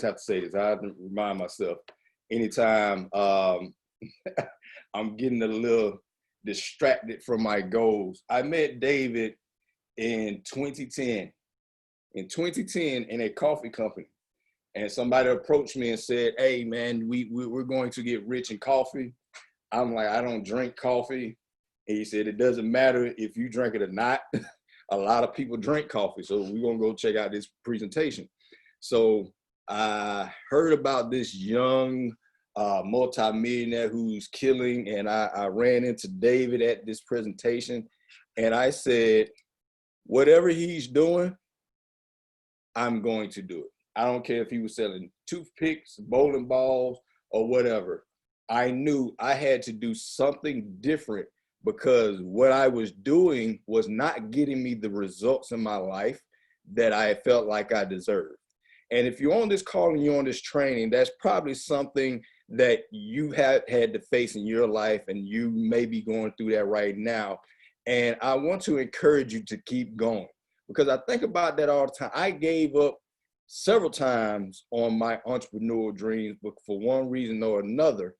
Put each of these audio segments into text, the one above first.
have to say this. I have to remind myself anytime I'm getting a little distracted from my goals. I met David in 2010. In 2010, in a coffee company, and somebody approached me and said, "Hey, man, we're going to get rich in coffee." I'm like, "I don't drink coffee." And he said, "It doesn't matter if you drink it or not. A lot of people drink coffee, so we're gonna go check out this presentation." So I heard about this young multimillionaire who's killing, and I ran into David at this presentation, and I said, whatever he's doing, I'm going to do it. I don't care if he was selling toothpicks, bowling balls, or whatever. I knew I had to do something different because what I was doing was not getting me the results in my life that I felt like I deserved. And if you're on this call and you're on this training, that's probably something that you have had to face in your life, and you may be going through that right now. And I want to encourage you to keep going, because I think about that all the time. I gave up several times on my entrepreneurial dreams, but for one reason or another.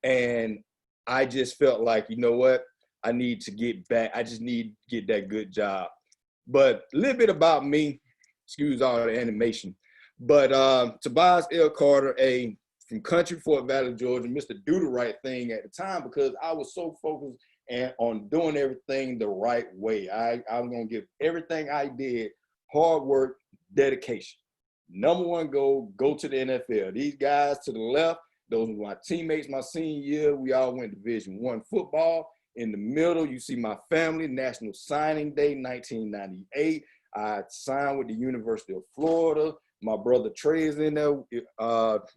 And I just felt like, you know what? I need to get back. I just need to get that good job. But a little bit about me, excuse all the animation. But Tobias L. Carter, from country Fort Valley, Georgia, Mr. Do the Right Thing at the time, because I was so focused on doing everything the right way. I was going to give everything I did hard work, dedication. Number one goal, go to the NFL. These guys to the left, those were my teammates my senior year. We all went Division I football. In the middle, you see my family, National Signing Day, 1998. I signed with the University of Florida. My brother Trey is in there.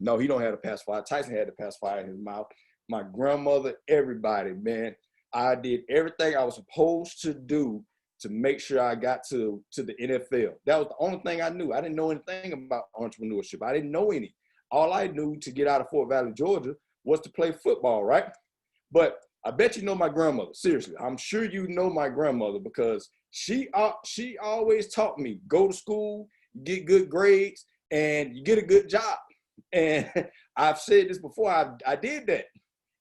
No, he don't have a pacifier. Tyson had the pacifier in his mouth. My grandmother, everybody, man. I did everything I was supposed to do to make sure I got to the NFL. That was the only thing I knew. I didn't know anything about entrepreneurship. I didn't know any. All I knew to get out of Fort Valley, Georgia, was to play football, right? But I bet you know my grandmother. Seriously, I'm sure you know my grandmother, because she always taught me, go to school, get good grades, and you get a good job. And I've said this before, I did that.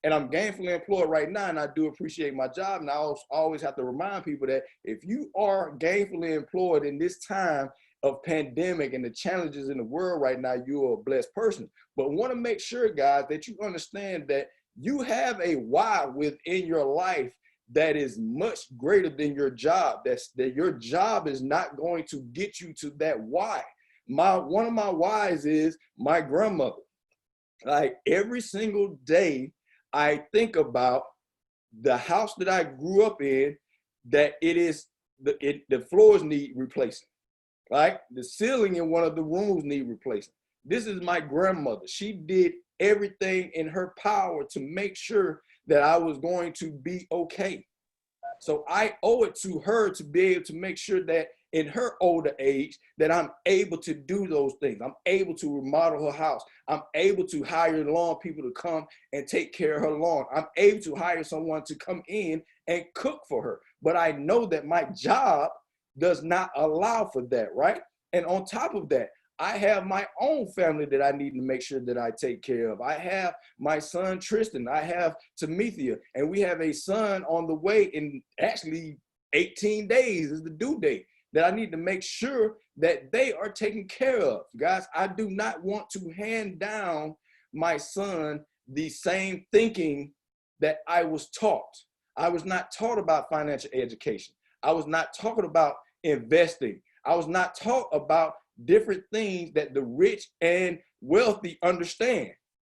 And I'm gainfully employed right now, and I do appreciate my job. And I always have to remind people that if you are gainfully employed in this time of pandemic and the challenges in the world right now, you are a blessed person. But want to make sure, guys, that you understand that you have a why within your life that is much greater than your job. That your job is not going to get you to that why. One of my whys is my grandmother. Like every single day, I think about the house that I grew up in, that the floors need replacing, right? The ceiling in one of the rooms need replacing. This is my grandmother. She did everything in her power to make sure that I was going to be okay. So I owe it to her to be able to make sure that in her older age that I'm able to do those things. I'm able to remodel her house. I'm able to hire lawn people to come and take care of her lawn. I'm able to hire someone to come in and cook for her. But I know that my job does not allow for that, right? And on top of that, I have my own family that I need to make sure that I take care of. I have my son, Tristan. I have Tamithia, and we have a son on the way in actually 18 days is the due date, that I need to make sure that they are taken care of. Guys, I do not want to hand down my son the same thinking that I was taught. I was not taught about financial education. I was not talking about investing. I was not taught about different things that the rich and wealthy understand.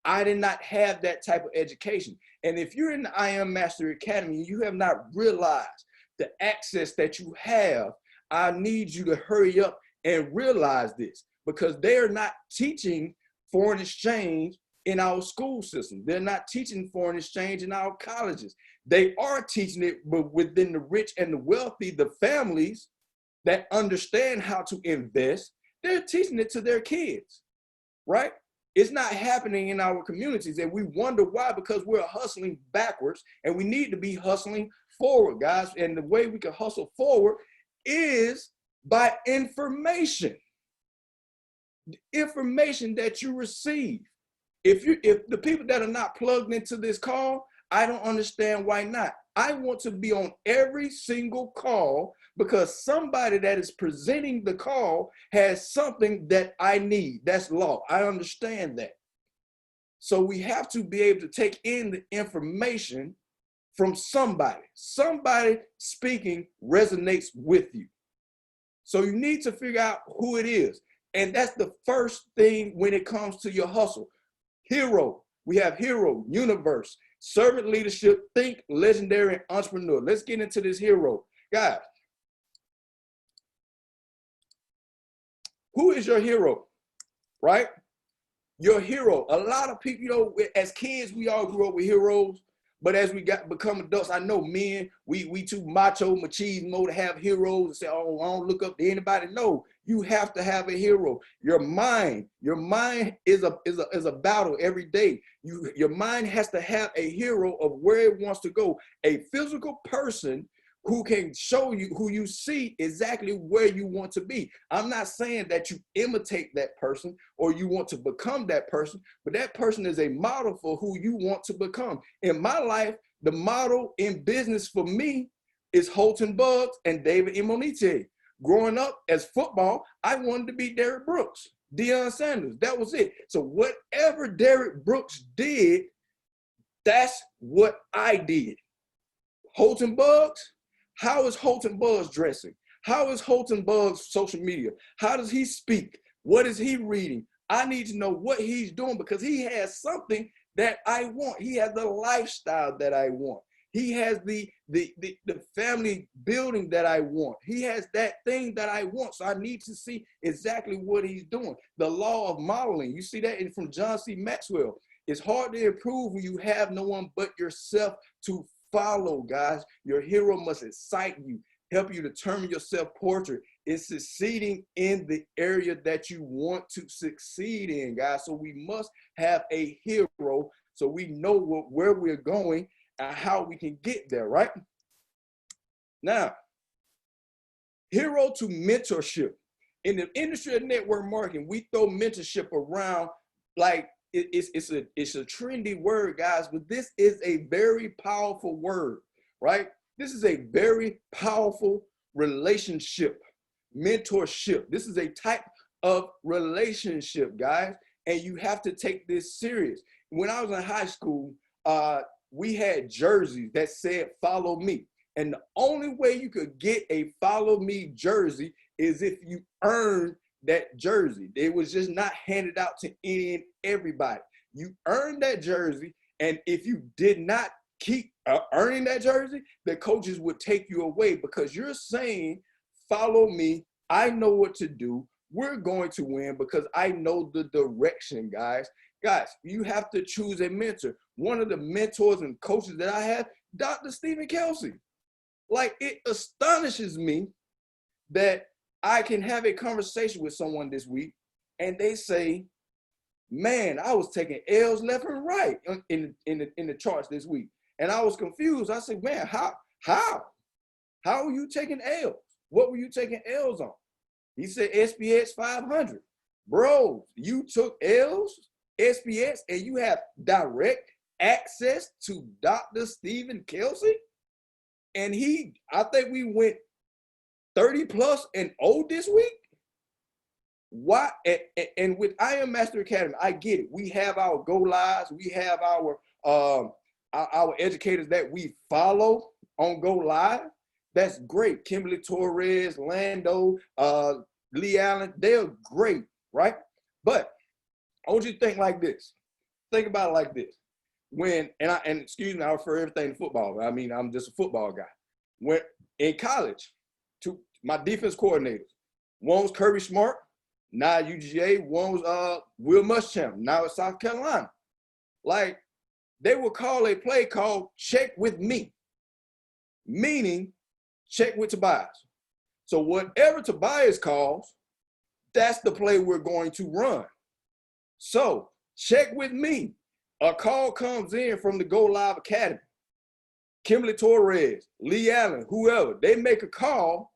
I did not have that type of education. And if you're in the I Am Mastery Academy and you have not realized the access that you have, I need you to hurry up and realize this, because they are not teaching foreign exchange in our school system. They're not teaching foreign exchange in our colleges. They are teaching it, but within the rich and the wealthy, the families that understand how to invest, they're teaching it to their kids, right? It's not happening in our communities, and we wonder why, because we're hustling backwards, and we need to be hustling forward, guys. And the way we can hustle forward is by information. information that you receive. If the people that are not plugged into this call, I don't understand why not. I want to be on every single call because somebody that is presenting the call has something that I need. That's law. I understand that. So we have to be able to take in the information from somebody. Somebody speaking resonates with you. So you need to figure out who it is. And that's the first thing when it comes to your hustle. Hero. We have hero, universe, servant leadership, think, legendary, and entrepreneur. Let's get into this hero. Guys, who is your hero, right? Your hero. A lot of people, you know, as kids, we all grew up with heroes. But as we become adults, I know men, we too machismo to have heroes and say, oh, I don't look up to anybody. No, you have to have a hero. Your mind is a battle every day. Your mind has to have a hero of where it wants to go. A physical person who can show you, who you see exactly where you want to be. I'm not saying that you imitate that person or you want to become that person, but that person is a model for who you want to become. In my life, the model in business for me is Holton Buggs and David Imonite. Growing up as football, I wanted to be Derrick Brooks, Deion Sanders. That was it. So whatever Derrick Brooks did, that's what I did. Holton Buggs, how is Holton Buggs dressing? How is Holton Buggs social media? How does he speak? What is he reading? I need to know what he's doing because he has something that I want. He has the lifestyle that I want. He has the family building that I want. He has that thing that I want. So I need to see exactly what he's doing. The law of modeling. You see that from John C. Maxwell. It's hard to improve when you have no one but yourself to follow, guys. Your hero must excite you, help you determine your self-portrait. It's succeeding in the area that you want to succeed in, guys. So we must have a hero so we know where we're going and how we can get there, right? Now, hero to mentorship. In the industry of network marketing, we throw mentorship around like it's a trendy word, guys, but this is a very powerful word, right? This is a very powerful relationship, mentorship. This is a type of relationship, guys, and you have to take this serious. When I was in high school, we had jerseys that said, follow me. And the only way you could get a follow me jersey is if you earned that jersey. It was just not handed out to any and everybody. You earned that jersey, and if you did not keep earning that jersey, the coaches would take you away because you're saying, follow me, I know what to do, we're going to win because I know the direction, guys. Guys, you have to choose a mentor. One of the mentors and coaches that I have, Dr. Stephen Kelsey. Like, it astonishes me that I can have a conversation with someone this week and they say, man, I was taking L's left and right in the charts this week. And I was confused. I said, man, how are you taking L's? What were you taking L's on? He said SPX 500. Bro, you took L's, SPX, and you have direct access to Dr. Stephen Kelsey? And I think we went 30 plus and 0 this week. Why? And with I Am Master Academy, I get it. We have our go lives. We have our educators that we follow on Go Live. That's great. Kimberly Torres, Lando, Lee Allen, they're great, right? But I want you to think like this. Think about it like this. And excuse me, I refer everything to football. I mean, I'm just a football guy. When in college, to my defense coordinators, one was Kirby Smart, now at UGA, one was Will Muschamp, now at South Carolina. Like, they would call a play called check with me, meaning check with Tobias. So whatever Tobias calls, that's the play we're going to run. So check with me. A call comes in from the Go Live Academy. Kimberly Torres, Lee Allen, whoever, they make a call.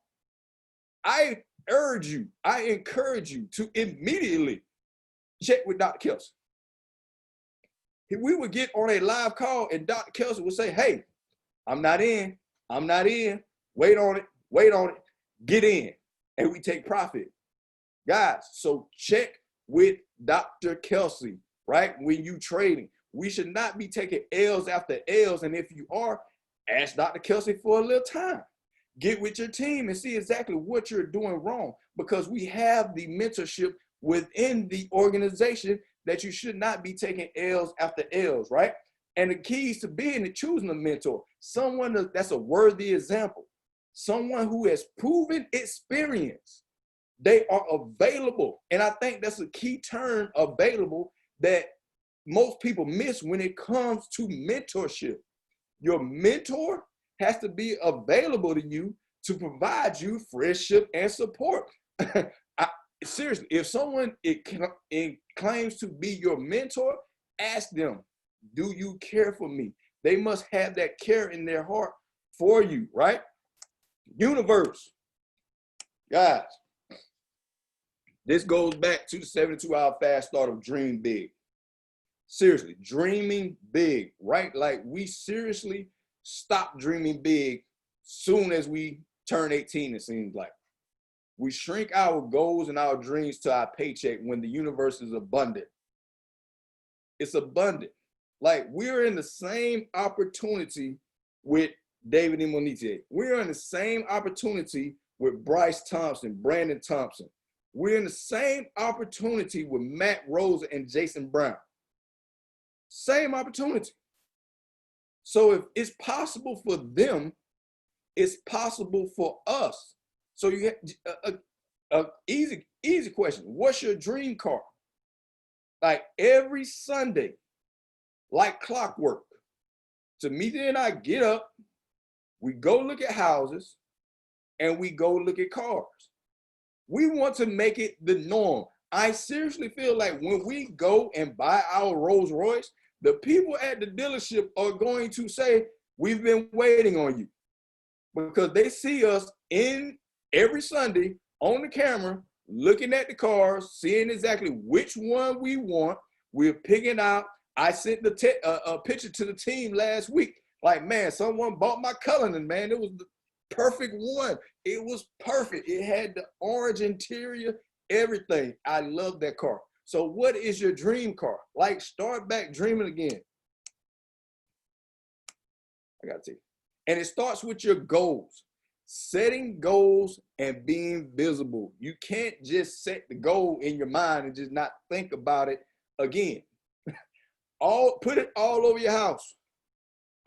I urge you, I encourage you to immediately check with Dr. Kelsey. We would get on a live call and Dr. Kelsey would say, hey, I'm not in, wait on it, get in, and we take profit. Guys, so check with Dr. Kelsey, right? When you trading, we should not be taking L's after L's, and if you are, ask Dr. Kelsey for a little time. Get with your team and see exactly what you're doing wrong, because we have the mentorship within the organization that you should not be taking L's after L's, right? And the keys to being and choosing a mentor, someone that's a worthy example, someone who has proven experience. They are available. And I think that's a key term, available, that most people miss when it comes to mentorship. Your mentor has to be available to you to provide you friendship and support. Seriously, if someone claims to be your mentor, ask them, do you care for me? They must have that care in their heart for you, right? Universe. Guys, this goes back to the 72-hour fast start of dream big. Seriously, dreaming big, right? Like, we seriously stop dreaming big soon as we turn 18, it seems like. We shrink our goals and our dreams to our paycheck when the universe is abundant. It's abundant. Like, we're in the same opportunity with David and Monique. We're in the same opportunity with Bryce Thompson, Brandon Thompson. We're in the same opportunity with Matt Rosa and Jason Brown. Same opportunity. So if it's possible for them, it's possible for us. So you have a easy question. What's your dream car? Like, every Sunday, like clockwork, Tamika and I get up, we go look at houses, and we go look at cars. We want to make it the norm. I seriously feel like when we go and buy our Rolls Royce, the people at the dealership are going to say, we've been waiting on you, because they see us in every Sunday on the camera, looking at the cars, seeing exactly which one we want. We're picking out. I sent a picture to the team last week. Like, man, someone bought my Cullinan, man. It was the perfect one. It was perfect. It had the orange interior, everything. I love that car. So what is your dream car? Like, start back dreaming again. I got to tell you. And it starts with your goals. Setting goals and being visible. You can't just set the goal in your mind and just not think about it again. Put it all over your house.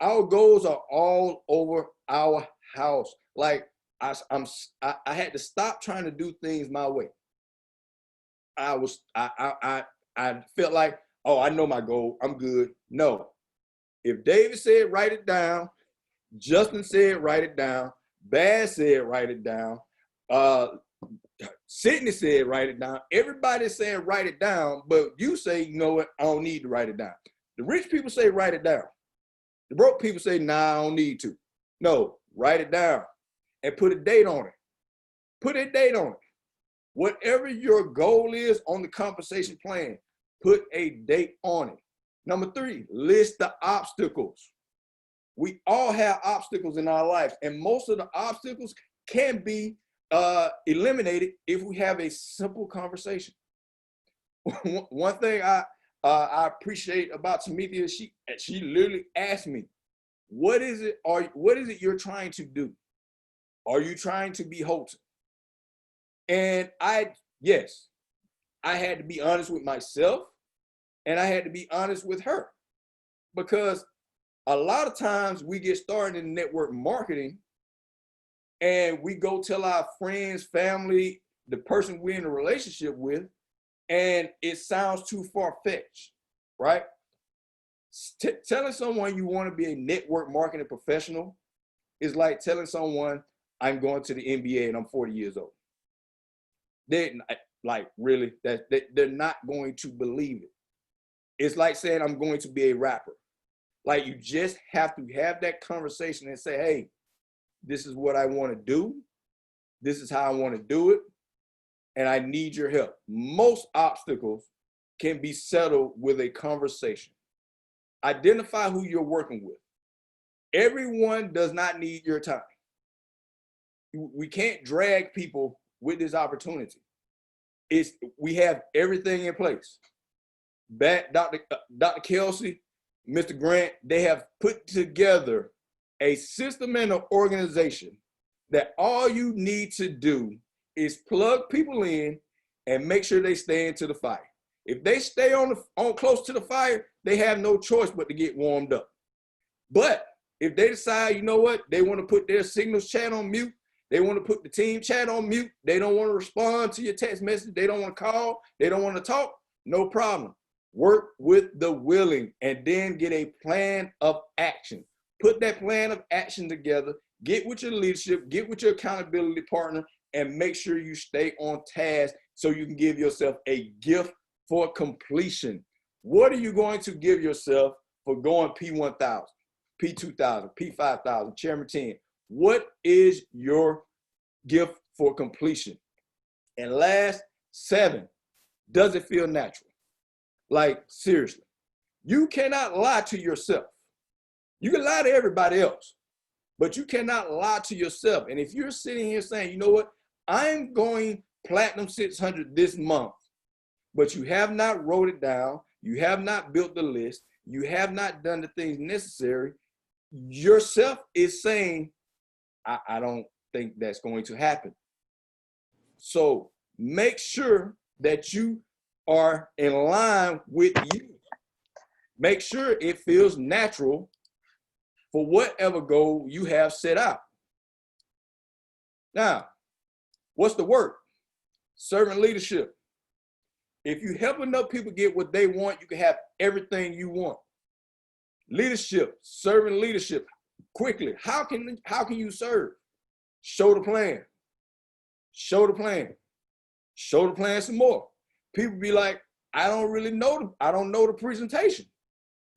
Our goals are all over our house. Like, I had to stop trying to do things my way. I felt like, oh, I know my goal, I'm good. No. If David said write it down, Justin said write it down, Baz said write it down, Sydney said write it down, everybody's saying write it down, but you say, you know what, I don't need to write it down. The rich people say write it down. The broke people say, nah, I don't need to. No, write it down and put a date on it. Put a date on it. Whatever your goal is on the compensation plan, put a date on it. Number 3, list the obstacles. We all have obstacles in our lives, and most of the obstacles can be eliminated if we have a simple conversation. One thing I appreciate about Tamika is she literally asked me, what is it you're trying to do? Are you trying to be wholesome? And yes, I had to be honest with myself, and I had to be honest with her, because a lot of times we get started in network marketing and we go tell our friends, family, the person we're in a relationship with, and it sounds too far-fetched, right? Telling someone you want to be a network marketing professional is like telling someone, I'm going to the NBA and I'm 40 years old. They're like, really, they're not going to believe it. It's like saying I'm going to be a rapper. Like, you just have to have that conversation and say, hey, this is what I want to do. This is how I want to do it. and I need your help. Most obstacles can be settled with a conversation. Identify who you're working with. Everyone does not need your time. We can't drag people with this opportunity. We have everything in place. Dr. Kelsey, Mr. Grant, they have put together a system and an organization that all you need to do is plug people in and make sure they stay into the fire. If they stay on close to the fire, they have no choice but to get warmed up. But if they decide, you know what, they want to put their signals chat on mute, they want to put the team chat on mute, they don't want to respond to your text message, they don't want to call, they don't want to talk, no problem. Work with the willing and then get a plan of action. Put that plan of action together, get with your leadership, get with your accountability partner, and make sure you stay on task so you can give yourself a gift for completion. What are you going to give yourself for going P1000, P2000, P5000, Chairman 10? What is your gift for completion? And last, 7, does it feel natural? Like, seriously, you cannot lie to yourself. You can lie to everybody else, but you cannot lie to yourself. And if you're sitting here saying, you know what, I'm going Platinum 600 this month, but you have not wrote it down, you have not built the list, you have not done the things necessary, yourself is saying, I don't think that's going to happen. So make sure that you are in line with you. Make sure it feels natural for whatever goal you have set out. Now, what's the work? Servant leadership. If you help enough people get what they want, you can have everything you want. Leadership, servant leadership. Quickly, how can you serve? Show the plan. Show the plan. Show the plan some more. People be like, I don't know the presentation.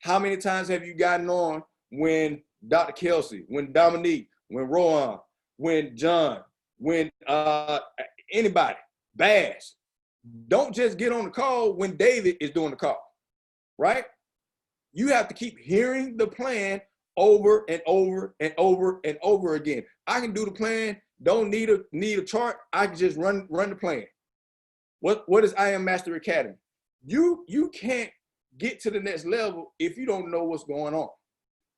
How many times have you gotten on when Dr. Kelsey, when Dominique, when Rohan, when John, when anybody, Bass? Don't just get on the call when David is doing the call, right? You have to keep hearing the plan over and over and over and over again. I can do the plan, don't need a chart. I can just run the plan. What is I Am Master Academy? You can't get to the next level if you don't know what's going on.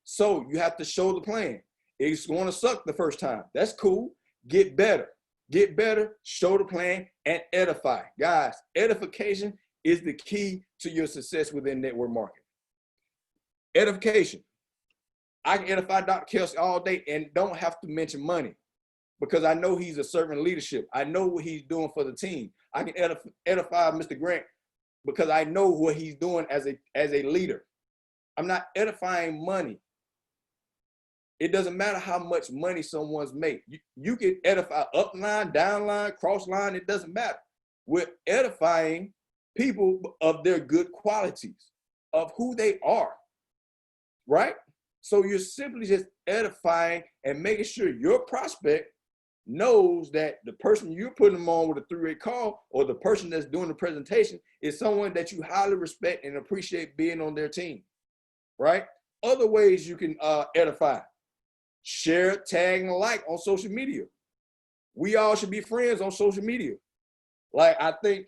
So you have to show the plan. It's going to suck the first time. That's cool. Get better. Get better, show the plan, and edify. Guys, edification is the key to your success within network marketing. Edification. I can edify Dr. Kelsey all day and don't have to mention money because I know he's a servant leadership. I know what he's doing for the team. I can edify Mr. Grant because I know what he's doing as a leader. I'm not edifying money. It doesn't matter how much money someone's made. You can edify upline, downline, crossline, it doesn't matter. We're edifying people of their good qualities, of who they are, right? So you're simply just edifying and making sure your prospect knows that the person you're putting them on with a 3-way call or the person that's doing the presentation is someone that you highly respect and appreciate being on their team, right? Other ways you can edify. Share, tag, and like on social media. We all should be friends on social media. Like, I think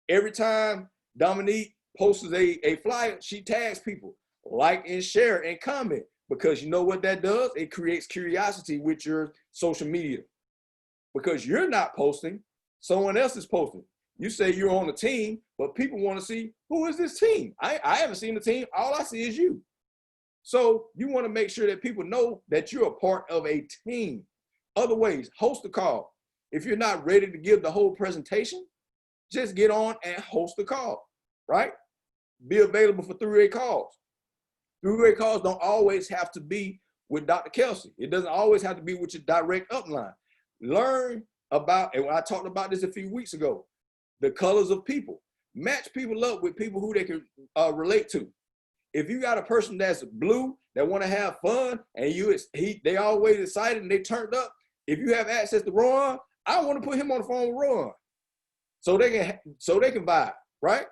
every time Dominique posts a flyer, she tags people. Like and share and comment, because you know what that does? It creates curiosity with your social media. Because you're not posting, someone else is posting. You say you're on a team, but people want to see, who is this team? I haven't seen the team. All I see is you. So you want to make sure that people know that you're a part of a team. Other ways, host a call. If you're not ready to give the whole presentation, just get on and host the call, right? Be available for 3-way calls. 3-way calls don't always have to be with Dr. Kelsey. It doesn't always have to be with your direct upline. Learn about, and I talked about this a few weeks ago, the colors of people. Match people up with people who they can relate to. If you got a person that's blue, that want to have fun, and they always excited and they turned up, if you have access to Rohan, I want to put him on the phone with Rohan. so they can vibe, right?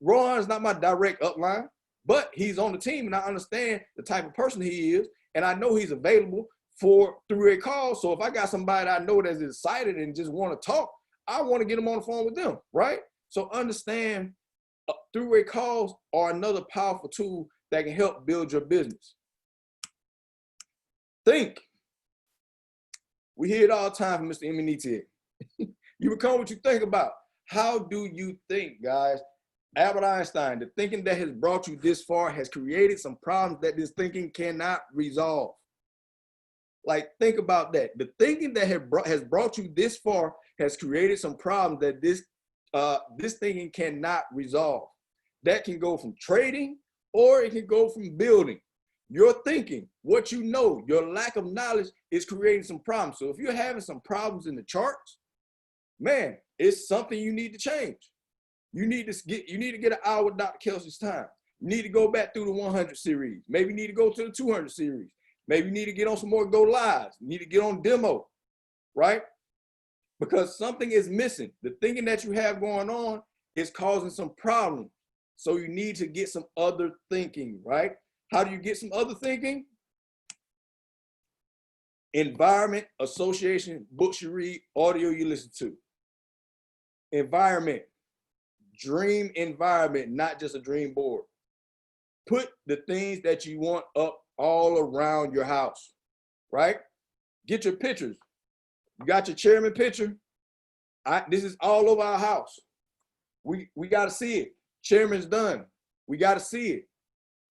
Ron's not my direct upline, but he's on the team, and I understand the type of person he is, and I know he's available for three-way calls. So if I got somebody I know that's excited and just want to talk, I want to get them on the phone with them, right? So understand, three-way calls are another powerful tool that can help build your business. Think. We hear it all the time from Mr. Eminete. You become what you think about. How do you think, guys? Albert Einstein, the thinking that has brought you this far has created some problems that this thinking cannot resolve. Like, think about that. The thinking that has brought you this far has created some problems that this thinking cannot resolve. That can go from trading, or it can go from building. Your thinking, what you know, your lack of knowledge is creating some problems. So if you're having some problems in the charts, man, it's something you need to change. You need to get an hour with Dr. Kelsey's time. You need to go back through the 100 series. Maybe you need to go to the 200 series. Maybe you need to get on some more go lives. You need to get on demo, right? Because something is missing. The thinking that you have going on is causing some problems. So you need to get some other thinking, right? How do you get some other thinking? Environment, association, books you read, audio you listen to. Environment, dream environment, not just a dream board. Put the things that you want up all around your house, right? Get your pictures. You got your chairman picture. This is all over our house. We got to see it. Chairman's done. We got to see it.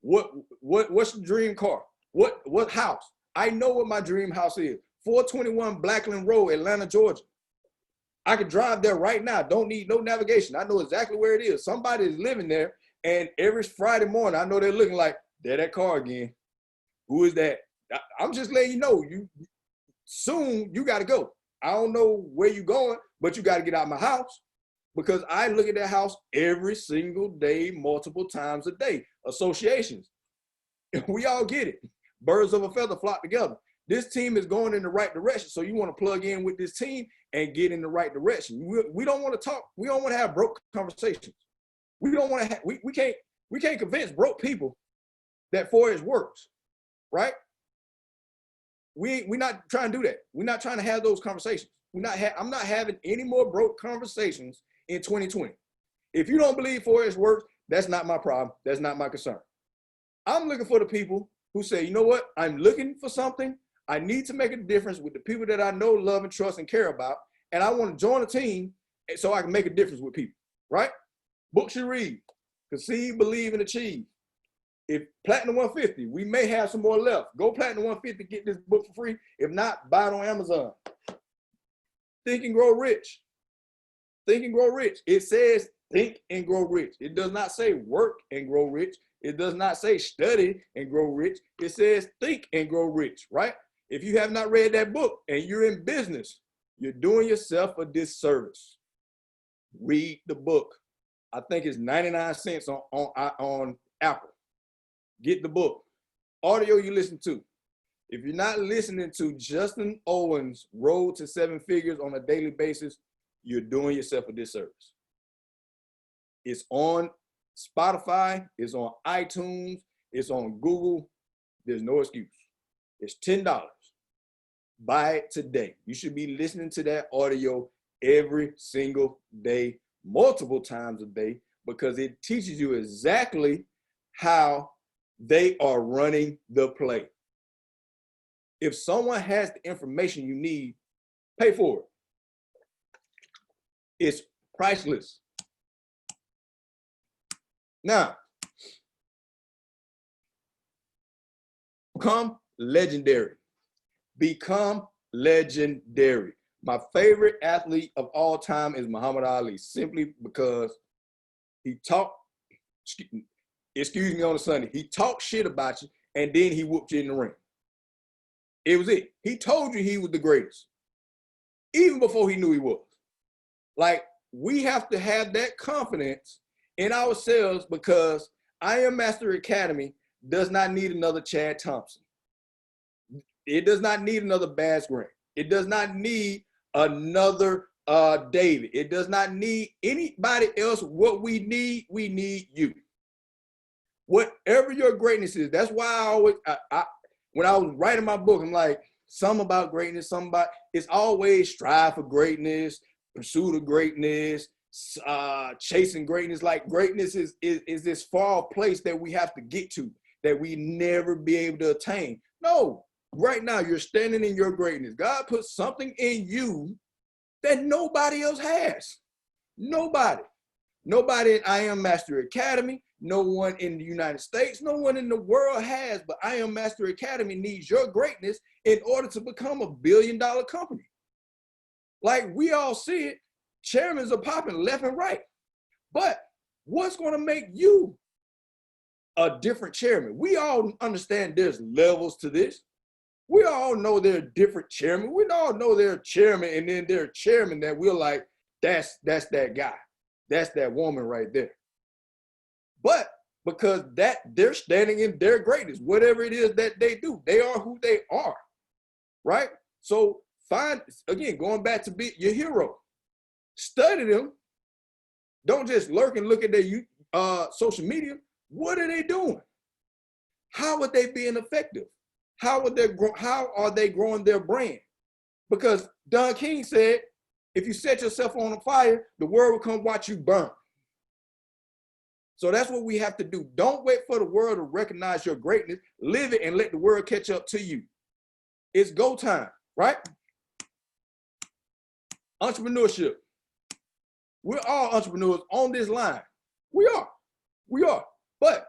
What's the dream car? What house? I know what my dream house is. 421 Blackland Road, Atlanta, Georgia. I could drive there right now. Don't need no navigation. I know exactly where it is. Somebody is living there, and every Friday morning, I know they're looking like, there that car again. Who is that? I'm just letting you know, soon you got to go. I don't know where you're going, but you got to get out of my house, because I look at that house every single day, multiple times a day. Associations. We all get it. Birds of a feather flock together. This team is going in the right direction, so you want to plug in with this team and get in the right direction. We don't want to talk. We don't want to have broke conversations. We don't want to have, we can't convince broke people that 4H works, right? We're not trying to do that. We're not trying to have those conversations. I'm not having any more broke conversations in 2020. If you don't believe 4H works, that's not my problem. That's not my concern. I'm looking for the people who say, you know what? I'm looking for something. I need to make a difference with the people that I know, love, and trust and care about. And I want to join a team so I can make a difference with people, right? Books you read, Conceive, Believe, and Achieve. If Platinum 150, we may have some more left. Go Platinum 150, get this book for free. If not, buy it on Amazon. Think and Grow Rich. Think and Grow Rich. It says think and grow rich. It does not say work and grow rich. It does not say study and grow rich. It says think and grow rich, right? If you have not read that book and you're in business, you're doing yourself a disservice. Read the book. I think it's 99 cents on Apple. Get the book. Audio you listen to. If you're not listening to Justin Owens' Road to 7 Figures on a daily basis, you're doing yourself a disservice. It's on Spotify, it's on iTunes, it's on Google. There's no excuse. It's $10. Buy it today. You should be listening to that audio every single day, multiple times a day, because it teaches you exactly how they are running the play. If someone has the information you need, pay for it. It's priceless. Now, become legendary. Become legendary. My favorite athlete of all time is Muhammad Ali, simply because he talked, excuse me on the Sunday, he talked shit about you and then he whooped you in the ring. It was it. He told you he was the greatest, even before he knew he was. Like, we have to have that confidence in ourselves, because I Am Master Academy does not need another Chad Thompson. It does not need another Bass Grant. It does not need another David. It does not need anybody else. What we need you. Whatever your greatness is. That's why I always, when I was writing my book, I'm like, some about greatness, some about, it's always strive for greatness, pursuit of greatness, chasing greatness. Like greatness is this far place that we have to get to, that we never be able to attain. No, right now you're standing in your greatness. God put something in you that nobody else has. Nobody in I Am Master Academy, no one in the United States, no one in the world has, but I Am Master Academy needs your greatness in order to become $1 billion company. Like we all see it, chairmans are popping left and right. But what's going to make you a different chairman? We all understand there's levels to this. We all know there are different chairmen. We all know they're chairman, and then they're chairman that we're like, that's that guy. That's that woman right there. But because that they're standing in their greatness, whatever it is that they do, they are who they are, right? So find, again, going back to be your hero, study them. Don't just lurk and look at their social media. What are they doing? How are they being effective? How are they growing their brand? Because Don King said, if you set yourself on fire, the world will come watch you burn. So that's what we have to do. Don't wait for the world to recognize your greatness. Live it and let the world catch up to you. It's go time, right? Entrepreneurship. We're all entrepreneurs on this line. We are. But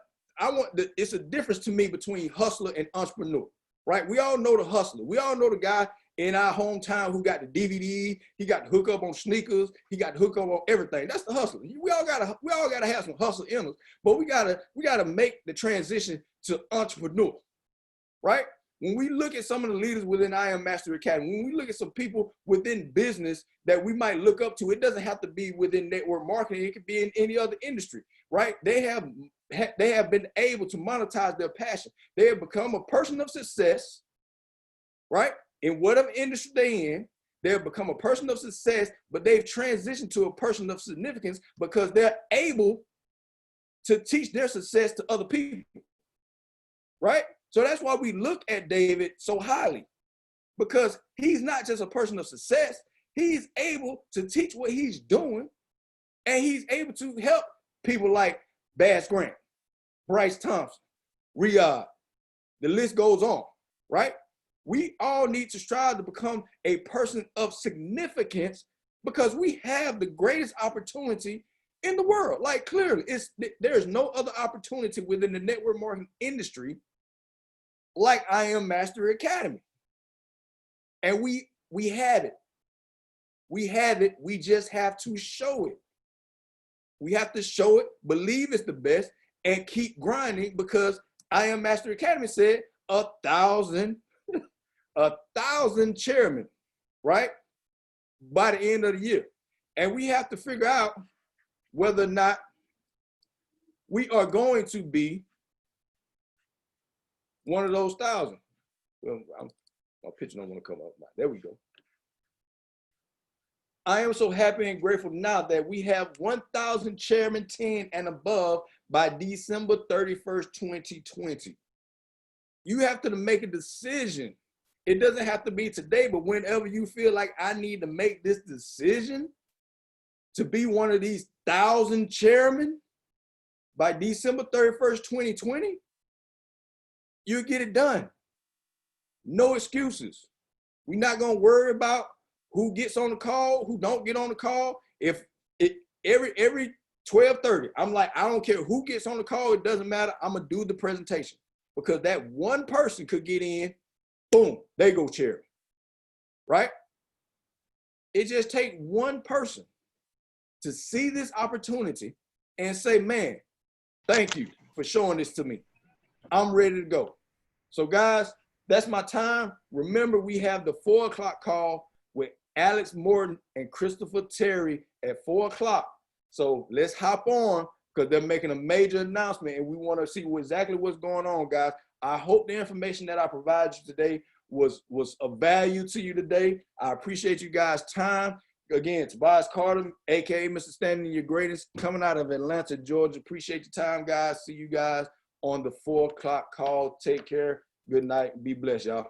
it's a difference to me between hustler and entrepreneur, right? We all know the hustler. We all know the guy in our hometown who got the DVD, he got the hookup on sneakers, he got the hookup on everything. That's the hustler. We all gotta have some hustle in us, but we gotta make the transition to entrepreneur, right? When we look at some of the leaders within I Am Master Academy, when we look at some people within business that we might look up to, it doesn't have to be within network marketing. It could be in any other industry, right? They have been able to monetize their passion. They have become a person of success, right? In whatever industry they're in, they've become a person of success, but they've transitioned to a person of significance because they're able to teach their success to other people, right? So that's why we look at David so highly, because he's not just a person of success. He's able to teach what he's doing, and he's able to help people like Bass Grant, Bryce Thompson, Riyadh. The list goes on, right? We all need to strive to become a person of significance because we have the greatest opportunity in the world. Like clearly, there's no other opportunity within the network marketing industry like I Am Master Academy. And we have it. We have it. We just have to show it. We have to show it, believe it's the best, and keep grinding because I Am Master Academy said 1,000 chairmen, right? By the end of the year. And we have to figure out whether or not we are going to be one of those 1,000. Well, my picture don't want to come up now. There we go. I am so happy and grateful now that we have 1,000 chairmen 10 and above by December 31st, 2020. You have to make a decision. It doesn't have to be today, but whenever you feel like I need to make this decision to be one of these 1,000 chairmen by December 31st, 2020, you get it done. No excuses. We're not going to worry about who gets on the call, who don't get on the call. If every 12:30, I'm like, I don't care who gets on the call. It doesn't matter. I'm going to do the presentation because that one person could get in. Boom, they go chair, right? It just takes one person to see this opportunity and say, man, thank you for showing this to me. I'm ready to go. So guys, that's my time. Remember, we have the 4 o'clock call with Alex Morton and Christopher Terry at 4 o'clock. So let's hop on because they're making a major announcement and we want to see exactly what's going on, guys. I hope the information that I provided you today was of value to you today. I appreciate you guys' time. again, Tobias Carter, aka Mr. Standing Your Greatest, coming out of Atlanta, Georgia. Appreciate your time, guys. See you guys on the 4 o'clock call. Take care. Good night. Be blessed, y'all.